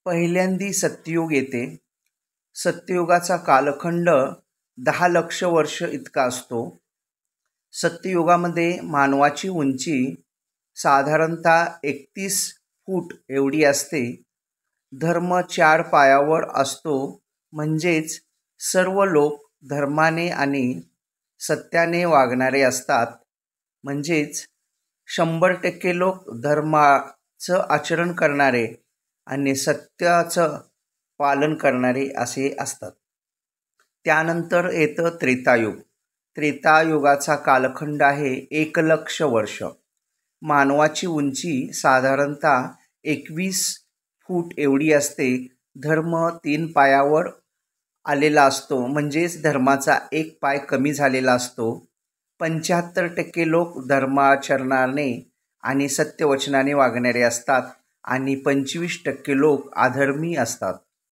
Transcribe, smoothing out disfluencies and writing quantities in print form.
पहिल्यांदी सत्ययुग येते. सत्ययुगाचा कालखंड 10 लाख वर्ष इतका असतो. सत्ययुगामध्ये मानवाची उंची साधारणतः 31 फूट एवढी असते. धर्म 4 पायावर असतो, म्हणजेच सर्व लोक धर्माने आणि सत्याने वागणारे असतात. म्हणजेच 100% लोक धर्माचं आचरण करणारे आणि सत्याचं पालन करणारे असे असतात. त्यानंतर येतं त्रेतायुग. त्रेतायुगाचा कालखंड आहे 1 लाख वर्ष. मानवाची उंची साधारणतः 21 फूट एवढी असते. धर्म 3 पायावर आलेला असतो, म्हणजेच धर्माचा 1 पाय कमी झालेला असतो. 75% लोक धर्माचरणाने आणि सत्यवचनाने वागणारे असतात आणि 25% लोक अधर्मी असतात.